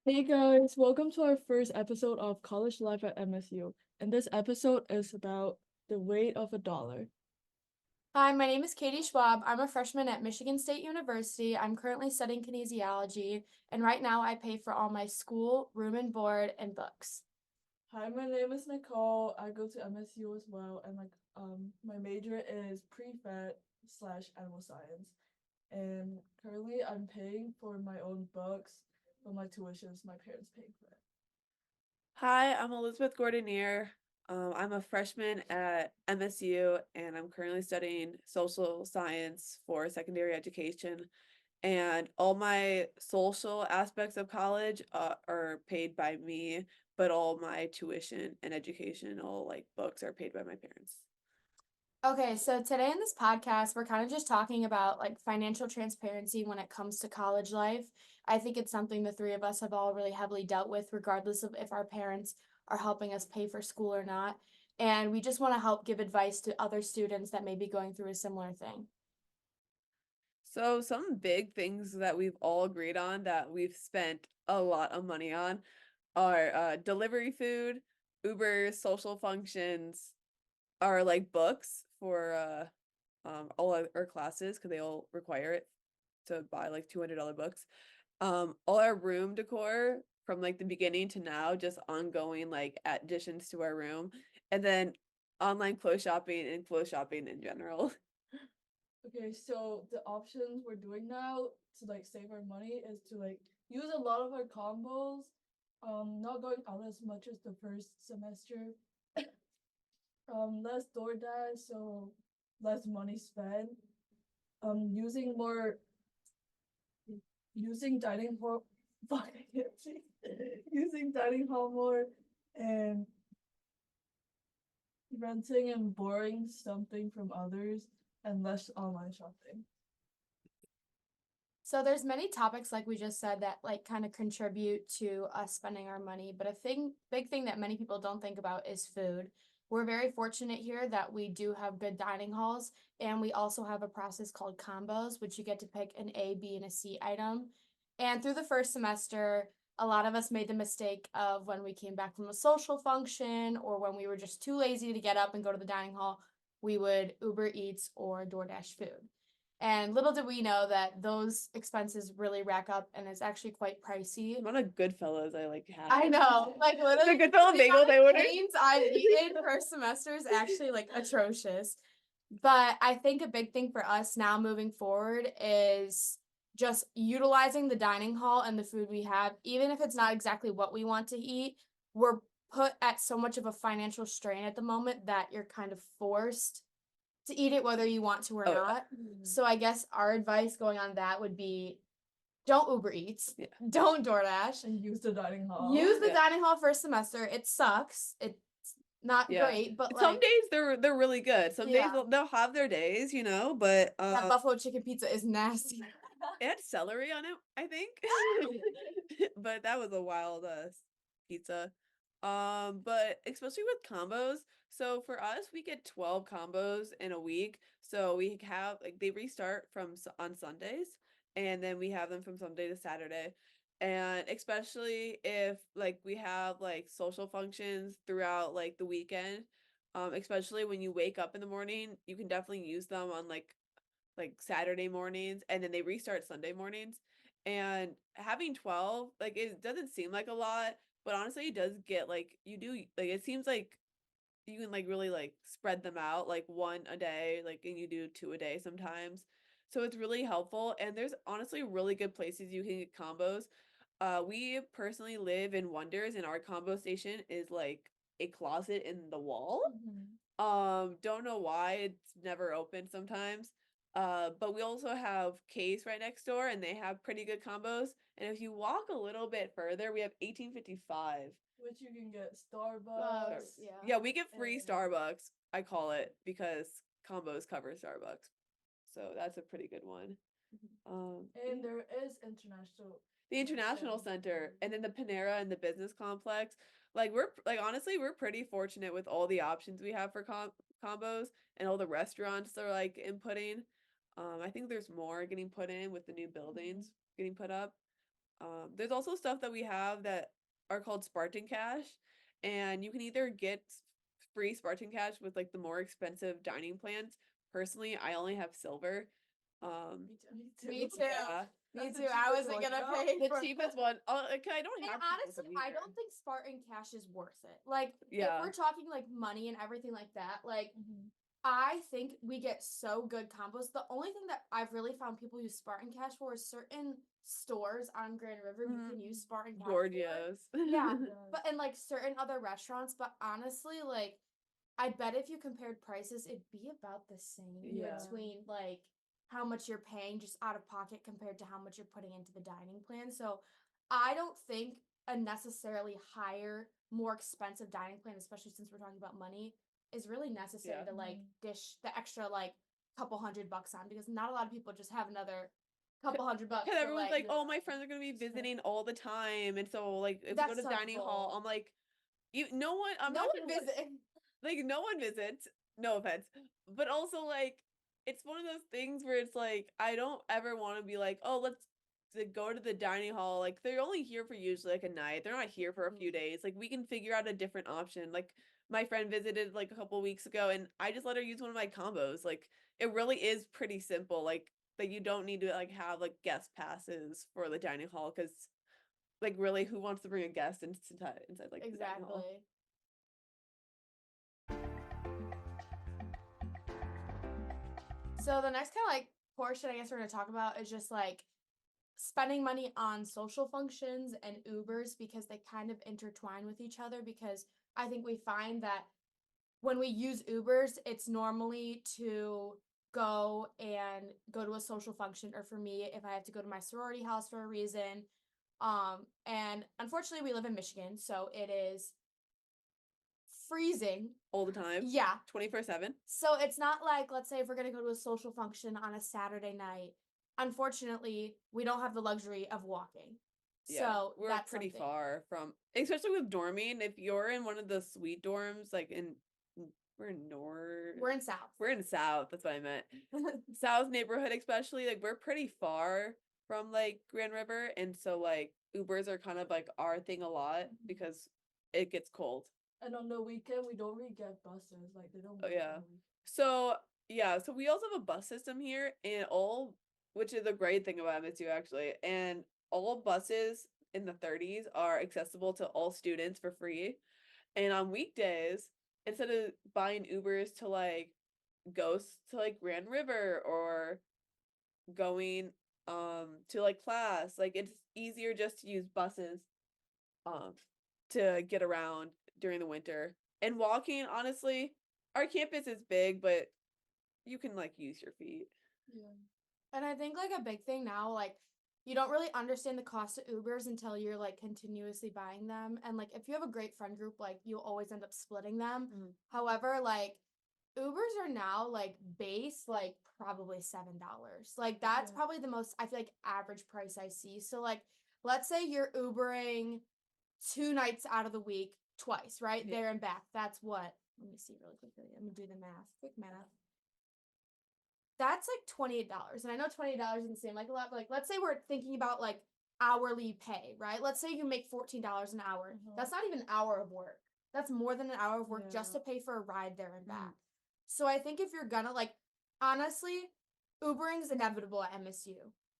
Hey guys, welcome to our first episode of College Life at MSU. And this episode is about the weight of a dollar. Hi, my name is Katie Schwab. I'm a freshman at Michigan State University. I'm currently studying kinesiology, and right now I pay for all my school, room and board, and books. Hi, my name is Nicole. I go to MSU as well, and my major is pre-vet/animal science. And currently I'm paying for my own books, but my tuition is my parents paying for it. Hi, I'm Elizabeth Gordinier. I'm a freshman at MSU and I'm currently studying social science for secondary education. And all my social aspects of college are paid by me, but all my tuition and educational books are paid by my parents. Okay, so today in this podcast, we're kind of just talking about like financial transparency when it comes to college life. I think it's something the three of us have all really heavily dealt with, regardless of if our parents are helping us pay for school or not. And we just want to help give advice to other students that may be going through a similar thing. So some big things that we've all agreed on that we've spent a lot of money on are delivery food, Uber, social functions, are like books for all our classes because they all require it to buy like $200 books. All our room decor from like the beginning to now, just ongoing like additions to our room, and then online clothes shopping in general. Okay, so the options we're doing now to save our money is to use a lot of our combos, not going out as much as the first semester, less DoorDash, so less money spent, using more using dining hall fuck I can't speak. Using dining hall more and renting and borrowing something from others and less online shopping. So there's many topics like we just said that like kind of contribute to us spending our money, but big thing that many people don't think about is food. We're very fortunate here that we do have good dining halls, and we also have a process called combos, which you get to pick an A, B, and a C item. And through the first semester, a lot of us made the mistake of when we came back from a social function or when we were just too lazy to get up and go to the dining hall, we would Uber Eats or DoorDash food. And little did we know that those expenses really rack up and it's actually quite pricey. What a Goodfellas I like have. I know, like The literally Goodfella the bagel amount they of ordered. canes I've eaten per semester is actually like atrocious. But I think a big thing for us now moving forward is just utilizing the dining hall and the food we have, even if it's not exactly what we want to eat. We're put at so much of a financial strain at the moment that you're kind of forced to eat it whether you want to or Oh, not. So I guess our advice going on that would be don't Uber Eats, yeah. don't DoorDash, And use the dining hall. use the Yeah. dining hall for a semester. It sucks. It's not Yeah. great, but Some like days they're really good. Some days yeah, they'll have their days, but that buffalo chicken pizza is nasty. it had celery on it, I think. But that was a wild pizza. But especially with combos. So for us, we get 12 combos in a week. So we have like they restart on Sundays, and then we have them from Sunday to Saturday. And especially if like we have like social functions throughout like the weekend, especially when you wake up in the morning, you can definitely use them on like Saturday mornings and then they restart Sunday mornings. And having 12, like it doesn't seem like a lot, but honestly it does get like you do like it seems like you can like really like spread them out like one a day, like and you do two a day sometimes. So it's really helpful and there's honestly really good places you can get combos. We personally live in Wonders and our combo station is like a closet in the wall. Don't know why it's never open sometimes. But we also have Case right next door and they have pretty good combos. And if you walk a little bit further, we have 1855. Which you can get Starbucks. Yeah. Yeah, we get free And Starbucks, I call it, because combos cover Starbucks. So that's a pretty good one. and there is international The International Center and then the Panera and the business complex. Like we're like honestly, we're pretty fortunate with all the options we have for combos and all the restaurants are like inputting. I think there's more getting put in with the new buildings getting put up. There's also stuff that we have that are called Spartan Cash, and you can either get free Spartan Cash with like the more expensive dining plans. Personally, I only have silver. Me too. Yeah, Me That's the too. I cheapest wasn't one, gonna you know? pay the for cheapest one. Okay, I don't And have honestly, cheapest I either. don't think Spartan Cash is worth it. Like, if Yeah. we're talking like money and everything like that, like, Mhm. I think we get so good combos. The only thing that I've really found people use Spartan Cash for is certain stores on Grand River you can use Spartan Cash for. Gorgeous. Yeah, Yes. but and like certain other restaurants, but honestly, like, I bet if you compared prices, it'd be about the same Yeah. between like how much you're paying just out of pocket compared to how much you're putting into the dining plan. So I don't think a necessarily higher, more expensive dining plan, especially since we're talking about money, is really necessary Yeah. to like Mhm. dish the extra like couple $100 on, because not a lot of people just have another couple $100 Because to everyone's like like, oh, my friends are gonna be visiting all the time, and so like if we go That's to such dining hall, bull. I'm like, no one. I'm no not one gonna lie, visit. like no one visits. No offense, but also like it's one of those things where it's like I don't ever want to be like, oh, let's go to the dining hall. Like they're only here for usually like a night. They're not here for a few days. Like we can figure out a different option. Like my friend visited like a couple weeks ago, and I just let her use one of my combos. Like it really is pretty simple. Like that you don't need to like have like guest passes for the dining hall because like really who wants to bring a guest inside like the dining hall? Exactly. So the next kind of like portion I guess we're gonna talk about is just like spending money on social functions and Ubers, because they kind of intertwine with each other, because I think we find that when we use Ubers, it's normally to go to a social function, or for me, if I have to go to my sorority house for a reason. And unfortunately we live in Michigan, so it is freezing. All the time. Yeah. 24/7. So it's not like, let's say if we're gonna go to a social function on a Saturday night, unfortunately, we don't have the luxury of walking. Yeah, So we're that's pretty something. far from, especially with dorming. If you're in one of the suite dorms, like we're in North, We're in South. we're in South. That's what I meant. South neighborhood, especially like we're pretty far from like Grand River, and so like Ubers are kind of like our thing a lot because it gets cold. And on the weekend, we don't really get buses. Like they don't Oh work yeah. on the weekend. So yeah, so we also have a bus system here, and all, which is a great thing about MSU actually, and all buses in the 30s are accessible to all students for free. And on weekdays, instead of buying Ubers to like to like Grand River or going to like class, like it's easier just to use buses um to get around during the winter. And walking, honestly, our campus is big, but you can like use your feet. Yeah. And I think like a big thing now, like you don't really understand the cost of Ubers until you're like continuously buying them. And like if you have a great friend group, like you'll always end up splitting them. Mhm. However, like Ubers are now like base like probably $7. Like that's Yeah. probably the most, I feel like, average price I see. So like let's say you're Ubering 2 nights out of the week twice, right? Yeah. There and back. That's what? Let me see really quickly. I'm gonna do the math. Quick math. That's like $28. And I know $28 doesn't seem like a lot, but like let's say we're thinking about like hourly pay, right? Let's say you make $14 an hour. That's not even an hour of work. That's more than an hour of work just to pay for a ride there and back. So I think if you're gonna like, honestly, Ubering is inevitable at MSU.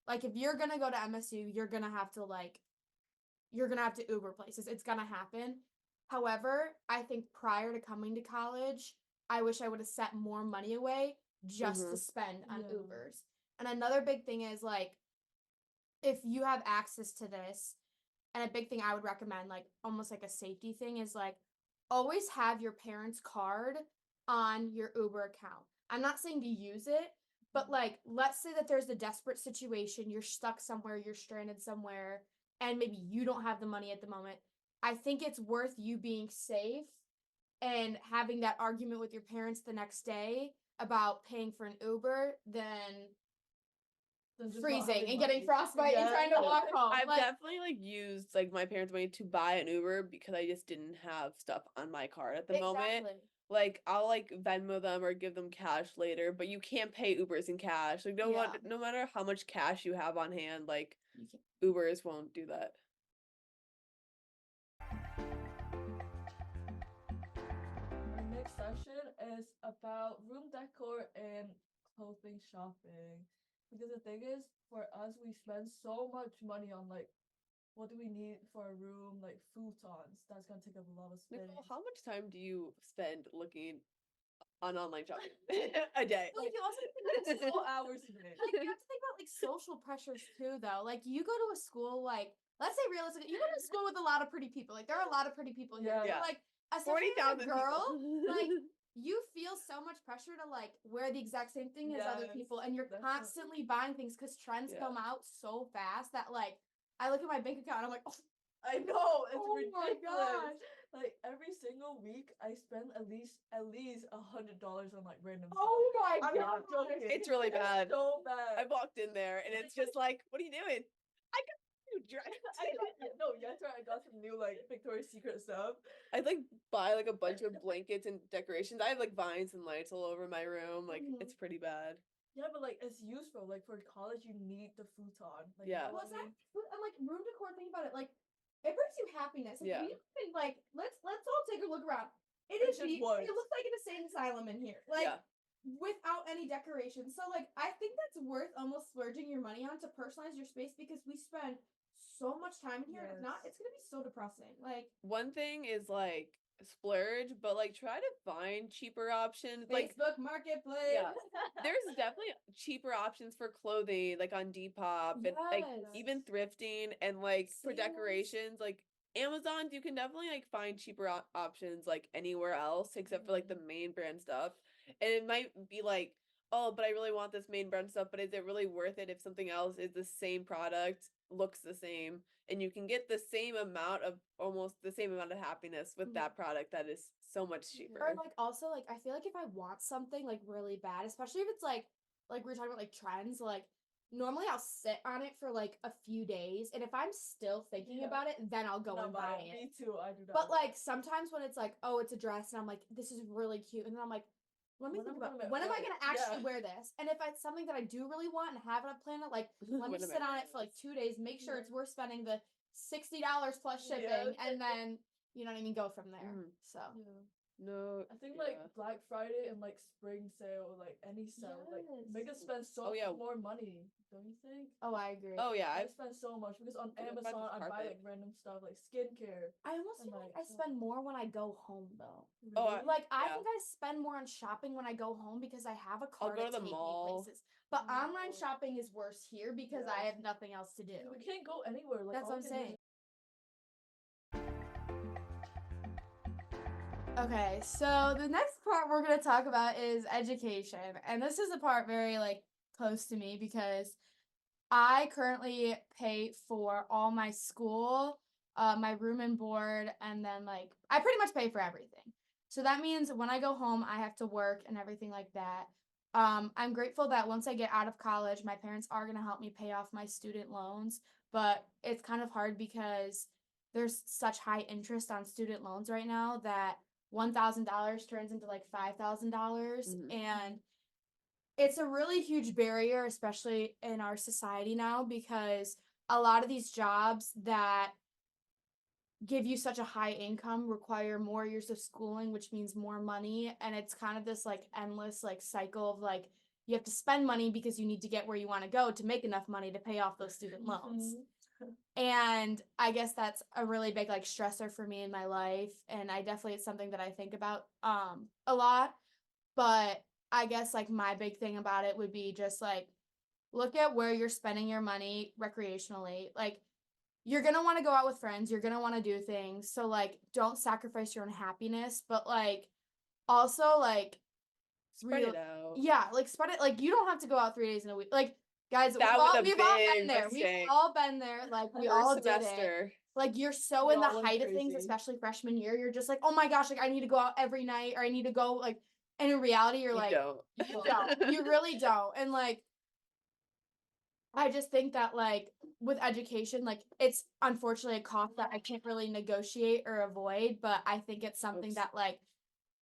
Like if you're gonna go to MSU, you're gonna have to Uber places. It's gonna happen. However, I think prior to coming to college, I wish I would have set more money away just to spend on Yeah. Ubers. And another big thing is like if you have access to this, and a big thing I would recommend, like almost like a safety thing, is like always have your parents' card on your Uber account. I'm not saying to use it, but like let's say that there's a desperate situation, you're stuck somewhere, you're stranded somewhere, and maybe you don't have the money at the moment. I think it's worth you being safe and having that argument with your parents the next day about paying for an Uber than Then just not freezing having and getting money. frostbite and Yeah. trying to walk home. I've Like, definitely like used like my parents' money to buy an Uber because I just didn't have stuff on my card at the moment. exactly. Like I'll like Venmo them or give them cash later, but you can't pay Ubers in cash. Like Yeah. no matter how much cash you have on hand, like Ubers won't do that. Our next session is about room decor and clothing shopping. Because the thing is, for us, we spend so much money on like what do we need for a room, like futons. That's gonna take up a lot of space. Nicole, how much time do you spend looking on online shopping a day? Like you also Several hours a day. like you have to think about like social pressures too though. Like you go to a school like let's say realistically, you go to a school with a lot of pretty people. Like there are a lot of pretty people here. Yeah. But, like especially as a 40,000 girl, people. like you feel so much pressure to like wear the exact same thing as other Yes, people and you're definitely. constantly buying things because trends Yeah. come out so fast that like I look at my bank account and I'm like, oh, I know it's oh my ridiculous. gosh. Like every single week, I spend at least $100 on like random Oh my stuff. I'm god. not joking. It's really bad. So bad. I walked in there and it's just like, what are you doing? I got new dress. Yesterday I got some new like Victoria's Secret stuff. I'd like buy like a bunch of blankets and decorations. I have like vines and lights all over my room. Like Mhm. it's pretty bad. Yeah, but like it's useful. Like for college, you need the futon. Like, Yeah. Well, and like room decor, think about it. Like it brings you happiness. Like Yeah. we even like let's all take a look around. It It's is just cheap. woods. It looks like an insane asylum in here. Like Yeah. without any decoration. So like I think that's worth almost splurging your money on to personalize your space because we spend so much time in here and if not, Yes. it's gonna be so depressing. Like One thing is like splurge, but like try to find cheaper options. Like Facebook Marketplace. Yeah. there's definitely cheaper options for clothing, like on Depop and like Yes. even thrifting and like for Sales. decorations, like Amazon, you can definitely like find cheaper options like anywhere else except for like the main brand stuff. And it might be like, oh, but I really want this main brand stuff, but is it really worth it if something else is the same product, looks the same, and you can get the same amount of almost the same amount of happiness with Mhm. that product that is so much cheaper. Or like also like I feel like if I want something like really bad, especially if it's like we were talking about like trends, like normally I'll sit on it for like a few days and if I'm still thinking Yeah. about it, then I'll go Not and buy it. Me too. I do that. But like sometimes when it's like, oh, it's a dress and I'm like, this is really cute, and then I'm like, let me When think am I about gonna when am I wear it? gonna actually Yeah. wear this? And if it's something that I do really want and have it on plan, like let me When am sit I- on it for like 2 days, make sure Yeah. it's worth spending the $60 plus shipping, Yes. and then you know what I mean, go from there. Mhm. So Yeah. No. I think yeah. like Black Friday and like spring sale, or like any sale, like make us Yes. spend so Oh, yeah. much more money. Don't you think? oh, I agree. Oh yeah, I I've spend so much because on I gotta find Amazon this I buy carpet. like random stuff like skincare. I almost And, feel like, like I spend more when I go home though. Oh, Really? Like I Yeah. think I spend more on shopping when I go home because I have a I'll car go to to the take mall. me places. But online Oh. shopping is worse here because I Yes. have nothing else to do. We can't go anywhere. Like That's all what we I'm can do saying. Okay, so the next part we're going to talk about is education. And this is a part very like close to me because I currently pay for all my school, my room and board, and then like I pretty much pay for everything. So that means when I go home, I have to work and everything like that. I'm grateful that once I get out of college, my parents are going to help me pay off my student loans, but it's kind of hard because there's such high interest on student loans right now that $1,000 turns into like $5,000, Mhm. and it's a really huge barrier, especially in our society now, because a lot of these jobs that give you such a high income require more years of schooling, which means more money. And it's kind of this like endless like cycle of like you have to spend money because you need to get where you want to go to make enough money to pay off those student loans. And I guess that's a really big like stressor for me in my life. And I definitely it's something that I think about a lot. But I guess like my big thing about it would be just like look at where you're spending your money recreationally. Like you're going to want to go out with friends, you're going to want to do things. So like don't sacrifice your own happiness, but like also like Spread it out. yeah, like spread it like you don't have to go out 3 days in a week. Like guys, That was a we've all big been there. We've mistake. all been there. Like we all First did it. semester. Like you're so We in the all went height of things, crazy. especially freshman year. You're just like, oh my gosh, like I need to go out every night, or I need to go like. And in reality, you're You like, don't. you don't. You really don't. And like, I just think that like with education, like it's unfortunately a cost that I can't really negotiate or avoid. But I think it's something Oops. that like,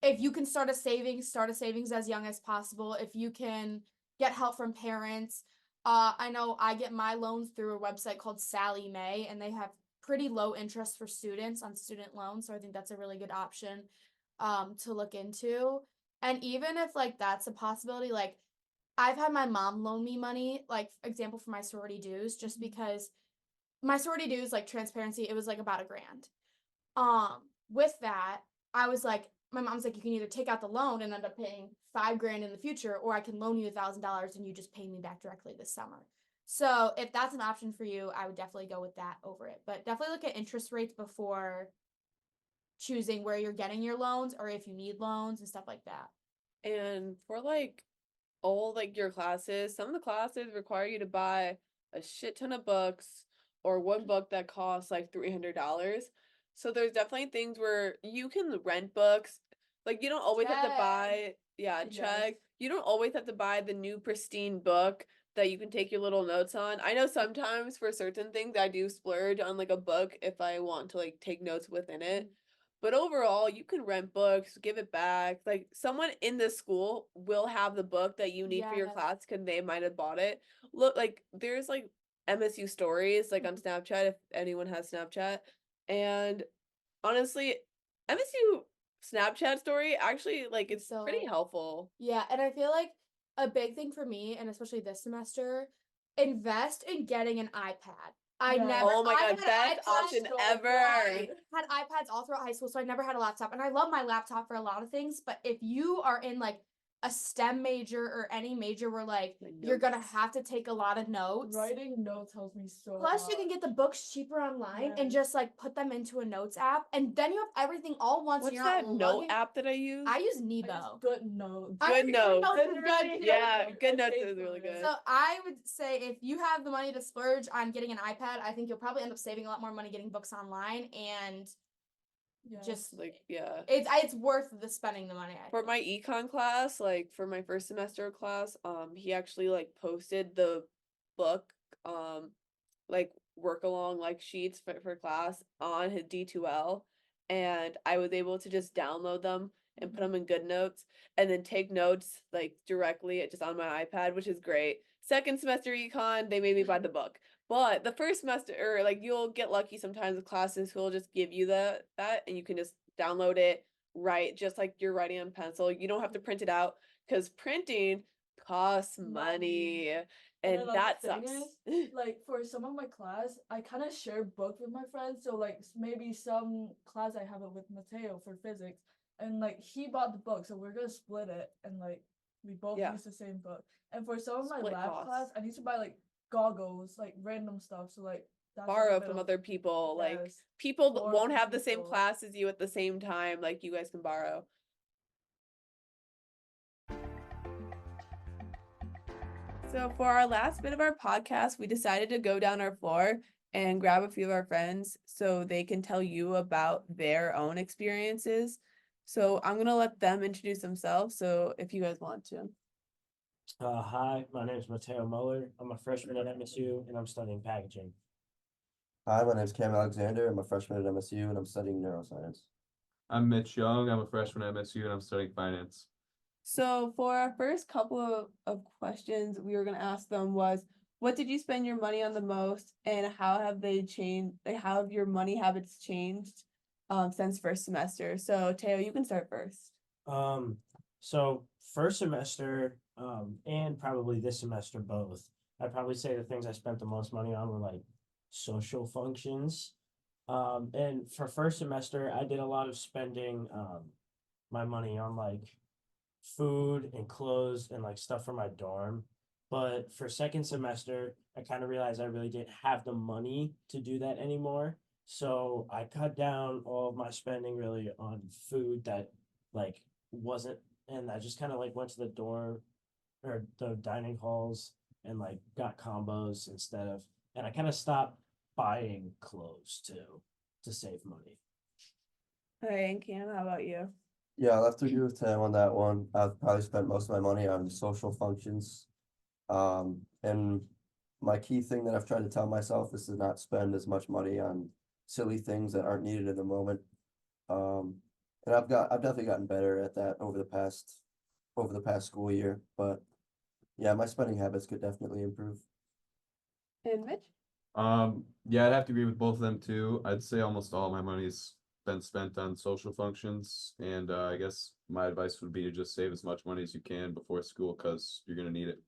if you can start a savings as young as possible. If you can get help from parents. I know I get my loans through a website called Sally Mae, and they have pretty low interest for students on student loans. So I think that's a really good option to look into. And even if like that's a possibility, like I've had my mom loan me money, like example for my sorority dues, just because my sorority dues, like transparency, it was like about $1,000. With that, I was like, my mom's like, you can either take out the loan and end up paying $5,000 in the future, or I can loan you $1,000 and you just pay me back directly this summer. So if that's an option for you, I would definitely go with that over it. But definitely look at interest rates before choosing where you're getting your loans or if you need loans and stuff like that. And for like all like your classes, some of the classes require you to buy a shit ton of books or one book that costs like $300. So there's definitely things where you can rent books. Like you don't always have to Check. buy, yeah, Yes. check. You don't always have to buy the new pristine book that you can take your little notes on. I know sometimes for certain things I do splurge on like a book if I want to like take notes within it. But overall, you can rent books, give it back. Like someone in this school will have the book that you need for your Yes. class because they might have bought it. Look, like there's like MSU stories like on Snapchat if anyone has Snapchat. And honestly, MSU Snapchat story actually like it's pretty So helpful. yeah, and I feel like a big thing for me, and especially this semester, invest in getting an iPad. I Yes. never. Oh my I God, had an best iPad option so ever. I had iPads all throughout high school, so I never had a laptop. And I love my laptop for a lot of things, but if you are in like a STEM major or any major where like My you're gonna notes. have to take a lot of notes. Writing notes helps me so Plus, you much. can get the books cheaper online and Yes. just like put them into a notes app, and then you have everything all once. What's You're that not note lugging. app that I use? I use I use Nebo. good notes. Good notes. Notes is Literally, good. Yeah, Notes. Good I Notes paid is for really it. good. So I would say if you have the money to splurge on getting an iPad, I think you'll probably end up saving a lot more money getting books online, and Yes. just Like, yeah. it's worth the spending the money. I For think. my econ class, like for my first semester of class, he actually like posted the book, like work along like sheets for class on his D2L, and I was able to just download them and put them in good notes and then take notes like directly just on my iPad, which is great. Second semester econ, they made me buy the book. But the first semester, or like you'll get lucky sometimes with classes who'll just give you that and you can just download it, write just like you're writing on pencil. You don't have to print it out because printing costs money. And And then, that the thing sucks. is, like for some of my class, I kind of share books with my friends. So like maybe some class I have it with Mateo for physics, and like he bought the book, so we're gonna split it, and like we both Yeah. use the same book. And for some of my Split lab costs. class, I need to buy like goggles, like random stuff. So like that's like, a Borrow bit from of- other people. Like yes. people that Borrow won't from have the same people. class as you at the same time. Like you guys can borrow. So for our last bit of our podcast, we decided to go down our floor and grab a few of our friends so they can tell you about their own experiences. So I'm gonna let them introduce themselves. So if you guys want to. Hi, my name is Mateo Muller. I'm a freshman at MSU and I'm studying packaging. Hi, my name is Cam Alexander. I'm a freshman at MSU and I'm studying neuroscience. I'm Mitch Young. I'm a freshman at MSU and I'm studying finance. So for our first couple of questions we were gonna ask them was, what did you spend your money on the most and how have they changed, like how have your money habits changed since first semester? So Teo, you can start first. So first semester, and probably this semester both, I'd probably say the things I spent the most money on were like social functions. And for first semester, I did a lot of spending my money on like food and clothes and like stuff for my dorm. But for second semester, I kind of realized I really didn't have the money to do that anymore. So I cut down all of my spending really on food that like wasn't, and I just kind of like went to the dorm or the dining halls and like got combos instead of, and I kind of stopped buying clothes too to save money. All right, and Cam, how about you? Yeah, I'll have to agree with Tam on that one. I've probably spent most of my money on social functions. And my key thing that I've tried to tell myself is to not spend as much money on silly things that aren't needed in the moment. And I've definitely gotten better at that over the past school year, but yeah, my spending habits could definitely improve. And Mitch? Yeah, I'd have to agree with both of them too. I'd say almost all my money's been spent on social functions, and I guess my advice would be to just save as much money as you can before school, because you're gonna need it.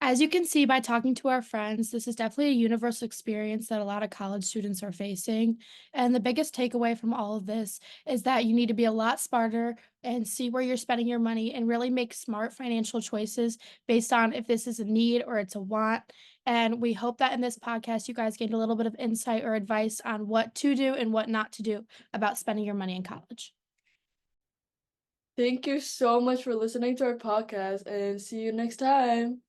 As you can see by talking to our friends, this is definitely a universal experience that a lot of college students are facing. And the biggest takeaway from all of this is that you need to be a lot smarter and see where you're spending your money and really make smart financial choices based on if this is a need or it's a want. And we hope that in this podcast, you guys gained a little bit of insight or advice on what to do and what not to do about spending your money in college. Thank you so much for listening to our podcast and see you next time.